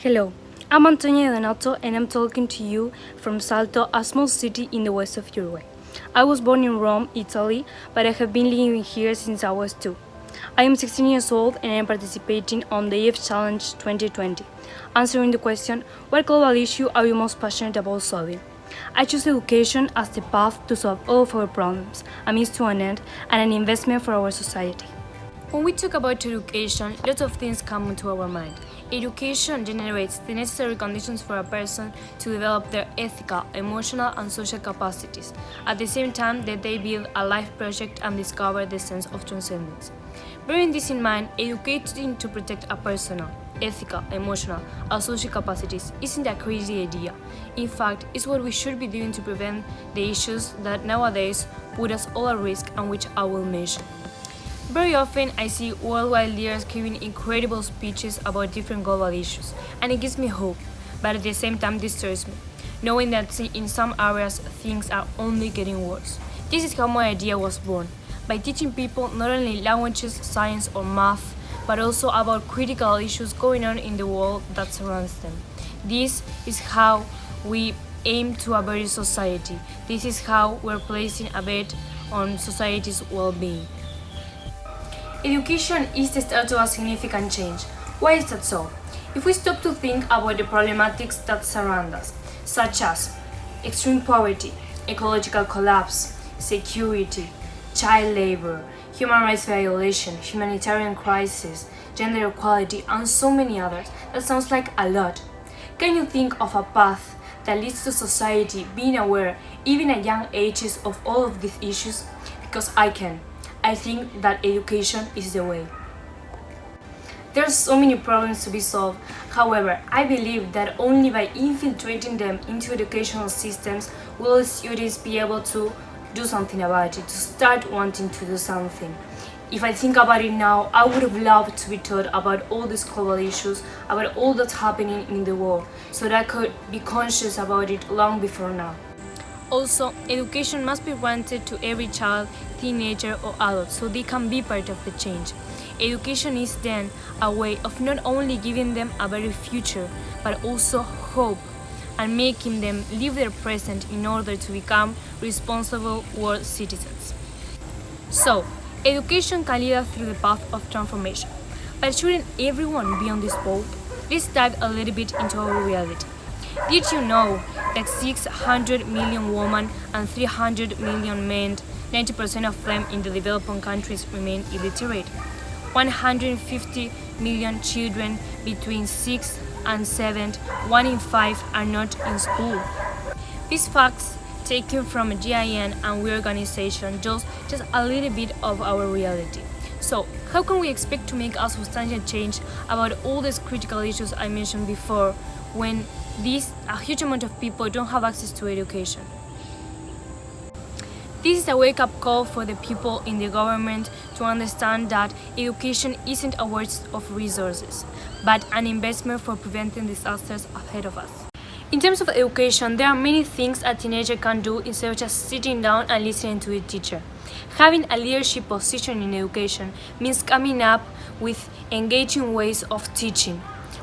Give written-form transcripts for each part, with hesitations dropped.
Hello, I'm Antonia and I'm talking to you from Salto, a small city in the west of Uruguay. I was born in Rome, Italy, but I have been living here since I was 2. I am 16 years old and I am participating on the EF Challenge 2020, answering the question, what global issue are you most passionate about solving? I choose education as the path to solve all of our problems, a means to an end, and an investment for our society. When we talk about education, lots of things come into our mind. Education generates the necessary conditions for a person to develop their ethical, emotional, and social capacities, at the same time that they build a life project and discover the sense of transcendence. Bearing this in mind, educating to protect a personal, ethical, emotional, and social capacities isn't a crazy idea. In fact, it's what we should be doing to prevent the issues that nowadays put us all at risk and which I will mention. Very often, I see worldwide leaders giving incredible speeches about different global issues, and it gives me hope, but at the same time disturbs me, knowing that in some areas things are only getting worse. This is how my idea was born, by teaching people not only languages, science, or math, but also about critical issues going on in the world that surrounds them. This is how we aim to a better society. This is how we're placing a bet on society's well-being. Education is the start to a significant change. Why is that so? If we stop to think about the problematics that surround us, such as extreme poverty, ecological collapse, security, child labor, human rights violation, humanitarian crisis, gender equality, and so many others, that sounds like a lot. Can you think of a path that leads to society being aware, even at young ages, of all of these issues? Because I can. I think that education is the way. There are so many problems to be solved. However, I believe that only by infiltrating them into educational systems will students be able to do something about it, to start wanting to do something. If I think about it now, I would have loved to be taught about all these global issues, about all that's happening in the world, so that I could be conscious about it long before now. Also, education must be granted to every child, teenager, or adult so they can be part of the change. Education is then a way of not only giving them a better future, but also hope and making them live their present in order to become responsible world citizens. So, education can lead us through the path of transformation. But shouldn't everyone be on this boat? Let's dive a little bit into our reality. Did you know that 600 million women and 300 million men, 90% of them in the developing countries, remain illiterate? 150 million children between 6 and 7, 1 in 5 are not in school. These facts, taken from a GIN and We organization, just a little bit of our reality. So, how can we expect to make a substantial change about all these critical issues I mentioned before when a huge amount of people don't have access to education? This is a wake-up call for the people in the government to understand that education isn't a waste of resources, but an investment for preventing disasters ahead of us. In terms of education, there are many things a teenager can do instead of just sitting down and listening to a teacher. Having a leadership position in education means coming up with engaging ways of teaching,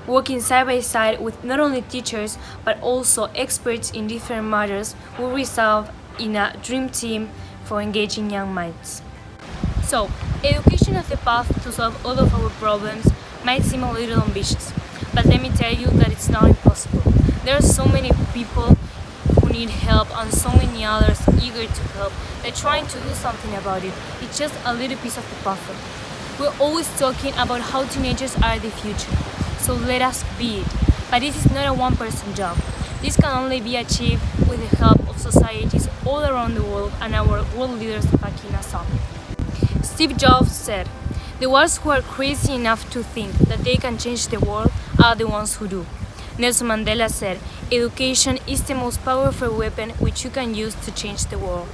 working side by side with not only teachers but also experts in different matters will result in a dream team for engaging young minds. So, education as the path to solve all of our problems might seem a little ambitious, but let me tell you that it's not impossible. There are so many people who need help and so many others eager to help. They're trying to do something about it. It's just a little piece of the puzzle. We're always talking about how teenagers are the future, so let us be it. But this is not a one-person job. This can only be achieved with the help of societies all around the world and our world leaders backing us up. Steve Jobs said, "The ones who are crazy enough to think that they can change the world are the ones who do." Nelson Mandela said, "Education is the most powerful weapon which you can use to change the world."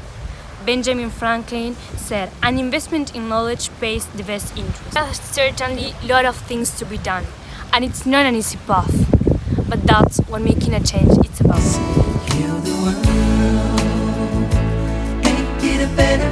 Benjamin Franklin said, "An investment in knowledge pays the best interest." There are certainly a lot of things to be done, and it's not an easy path, but that's what making a change is about. Heal the world, make it a better